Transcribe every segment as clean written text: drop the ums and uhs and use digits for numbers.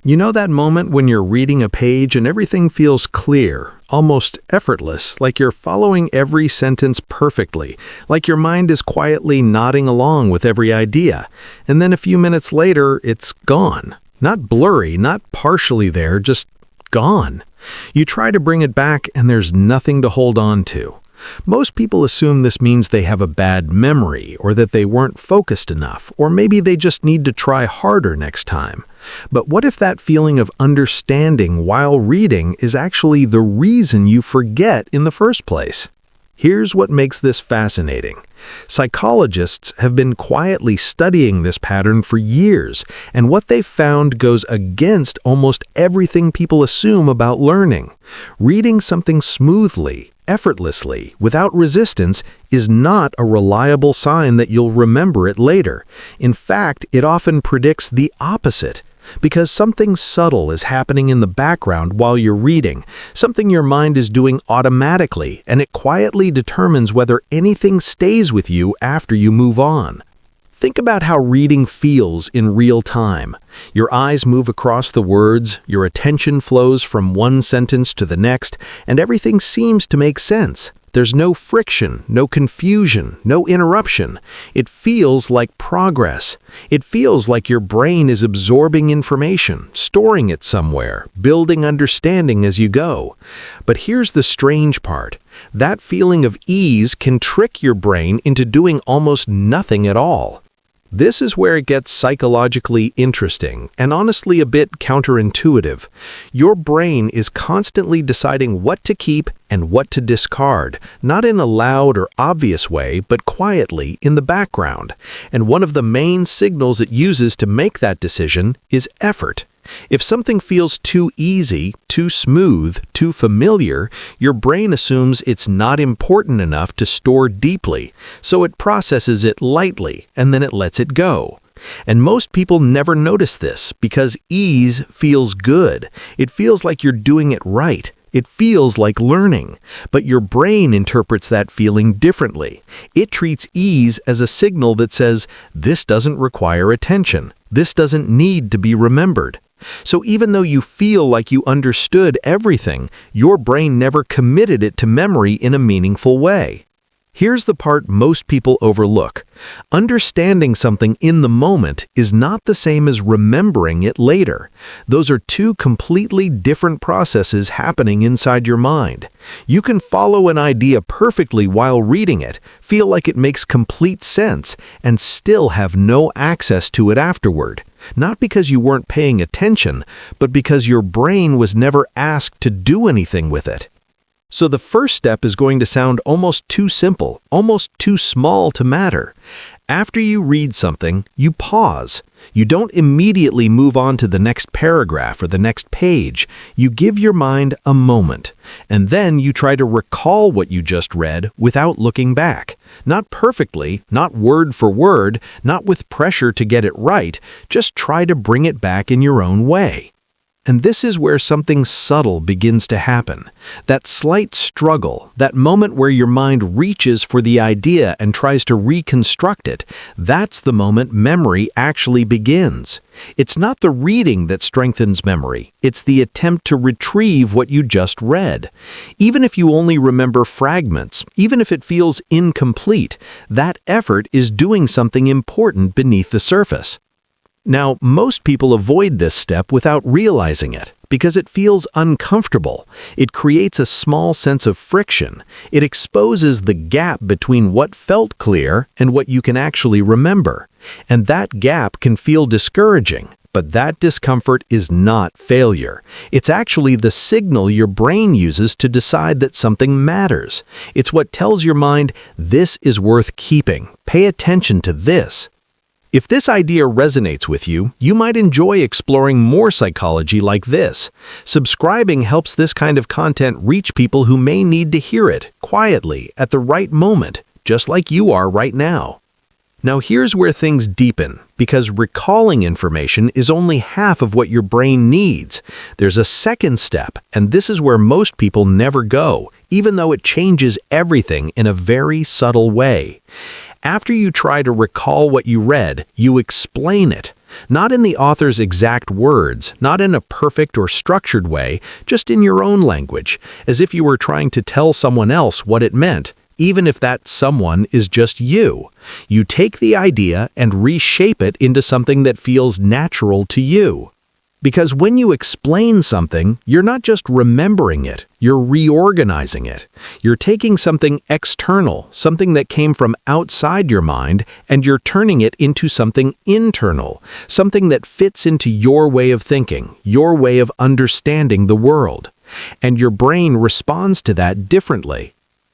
You know that moment when you're reading a page and everything feels clear, almost effortless, like you're following every sentence perfectly, like your mind is quietly nodding along with every idea, and then a few minutes later, it's gone. Not blurry, not partially there, just gone. You try to bring it back and there's nothing to hold on to. Most people assume this means they have a bad memory, or that they weren't focused enough, or maybe they just need to try harder next time. But what if that feeling of understanding while reading is actually the reason you forget in the first place? Here's what makes this fascinating. Psychologists have been quietly studying this pattern for years, and what they've found goes against almost everything people assume about learning. Reading something smoothly, effortlessly, without resistance, is not a reliable sign that you'll remember it later. In fact, it often predicts the opposite. Because something subtle is happening in the background while you're reading, something your mind is doing automatically, and it quietly determines whether anything stays with you after you move on. Think about how reading feels in real time. Your eyes move across the words, your attention flows from one sentence to the next, and everything seems to make sense. There's no friction, no confusion, no interruption. It feels like progress. It feels like your brain is absorbing information, storing it somewhere, building understanding as you go. But here's the strange part. That feeling of ease can trick your brain into doing almost nothing at all. This is where it gets psychologically interesting and honestly a bit counterintuitive. Your brain is constantly deciding what to keep and what to discard, not in a loud or obvious way, but quietly in the background. And one of the main signals it uses to make that decision is effort. If something feels too easy, too smooth, too familiar, your brain assumes it's not important enough to store deeply, so it processes it lightly and then it lets it go. And most people never notice this because ease feels good. It feels like you're doing it right. It feels like learning. But your brain interprets that feeling differently. It treats ease as a signal that says, this doesn't require attention. This doesn't need to be remembered. So even though you feel like you understood everything, your brain never committed it to memory in a meaningful way. Here's the part most people overlook. Understanding something in the moment is not the same as remembering it later. Those are two completely different processes happening inside your mind. You can follow an idea perfectly while reading it, feel like it makes complete sense, and still have no access to it afterward. Not because you weren't paying attention, but because your brain was never asked to do anything with it. So the first step is going to sound almost too simple, almost too small to matter. After you read something, you pause. You don't immediately move on to the next paragraph or the next page. You give your mind a moment, and then you try to recall what you just read without looking back. Not perfectly, not word for word, not with pressure to get it right, just try to bring it back in your own way. And this is where something subtle begins to happen. That slight struggle, that moment where your mind reaches for the idea and tries to reconstruct it, that's the moment memory actually begins. It's not the reading that strengthens memory, it's the attempt to retrieve what you just read. Even if you only remember fragments, even if it feels incomplete, that effort is doing something important beneath the surface. Now, most people avoid this step without realizing it, because it feels uncomfortable. It creates a small sense of friction. It exposes the gap between what felt clear and what you can actually remember. And that gap can feel discouraging, but that discomfort is not failure. It's actually the signal your brain uses to decide that something matters. It's what tells your mind, this is worth keeping. Pay attention to this. If this idea resonates with you, you might enjoy exploring more psychology like this. Subscribing helps this kind of content reach people who may need to hear it, quietly, at the right moment, just like you are right now. Now here's where things deepen, because recalling information is only half of what your brain needs. There's a second step, and this is where most people never go, even though it changes everything in a very subtle way. After you try to recall what you read, you explain it. Not in the author's exact words, not in a perfect or structured way, just in your own language, as if you were trying to tell someone else what it meant, even if that someone is just you. You take the idea and reshape it into something that feels natural to you. Because when you explain something, you're not just remembering it, you're reorganizing it. You're taking something external, something that came from outside your mind, and you're turning it into something internal, something that fits into your way of thinking, your way of understanding the world. And your brain responds to that differently.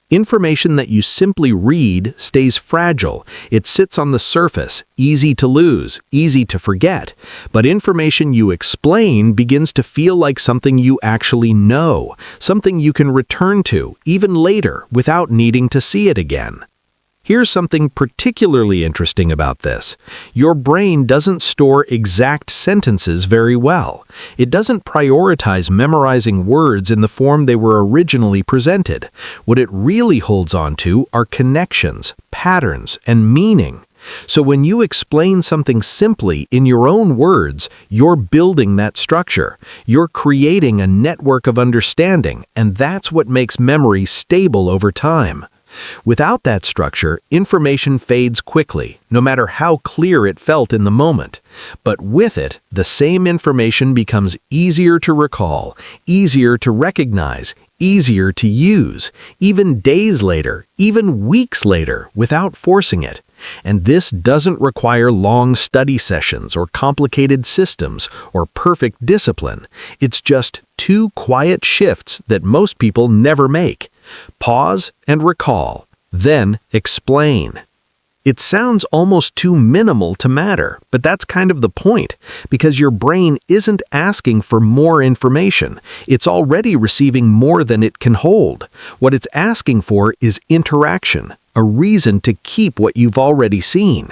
Information that you simply read stays fragile. It sits on the surface, easy to lose, easy to forget. But information you explain begins to feel like something you actually know, something you can return to, even later, without needing to see it again. Here's something particularly interesting about this. Your brain doesn't store exact sentences very well. It doesn't prioritize memorizing words in the form they were originally presented. What it really holds on to are connections, patterns, and meaning. So when you explain something simply in your own words, you're building that structure. You're creating a network of understanding, and that's what makes memory stable over time. Without that structure, information fades quickly, no matter how clear it felt in the moment. But with it, the same information becomes easier to recall, easier to recognize, easier to use, even days later, even weeks later, without forcing it. And this doesn't require long study sessions or complicated systems or perfect discipline. It's just two quiet shifts that most people never make. Pause and recall, then explain. It sounds almost too minimal to matter, but that's kind of the point, because your brain isn't asking for more information. It's already receiving more than it can hold. What it's asking for is interaction, a reason to keep what you've already seen.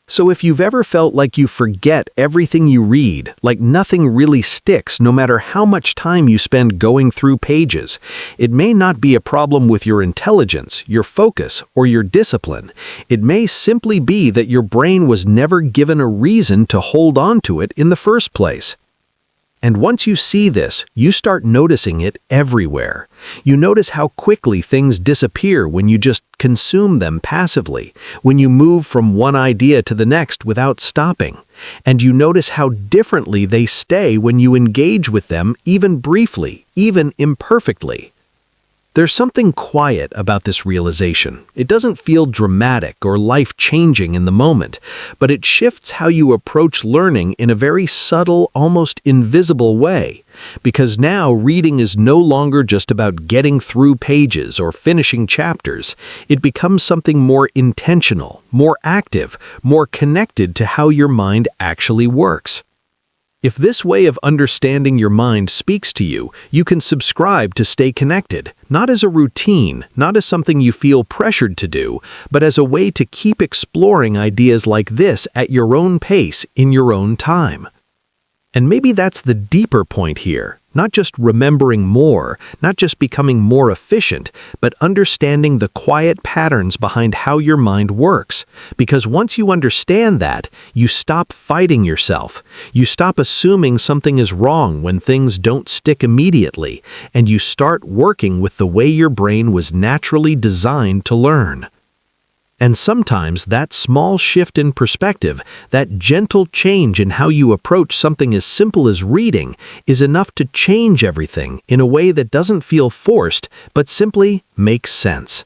So if you've ever felt like you forget everything you read, like nothing really sticks no matter how much time you spend going through pages, it may not be a problem with your intelligence, your focus, or your discipline. It may simply be that your brain was never given a reason to hold on to it in the first place. And once you see this, you start noticing it everywhere. You notice how quickly things disappear when you just consume them passively, when you move from one idea to the next without stopping. And you notice how differently they stay when you engage with them, even briefly, even imperfectly. There's something quiet about this realization. It doesn't feel dramatic or life-changing in the moment, but it shifts how you approach learning in a very subtle, almost invisible way. Because now reading is no longer just about getting through pages or finishing chapters. It becomes something more intentional, more active, more connected to how your mind actually works. If this way of understanding your mind speaks to you, you can subscribe to stay connected, not as a routine, not as something you feel pressured to do, but as a way to keep exploring ideas like this at your own pace, in your own time. And maybe that's the deeper point here, not just remembering more, not just becoming more efficient, but understanding the quiet patterns behind how your mind works. Because once you understand that, you stop fighting yourself. You stop assuming something is wrong when things don't stick immediately, and you start working with the way your brain was naturally designed to learn. And sometimes that small shift in perspective, that gentle change in how you approach something as simple as reading, is enough to change everything in a way that doesn't feel forced, but simply makes sense.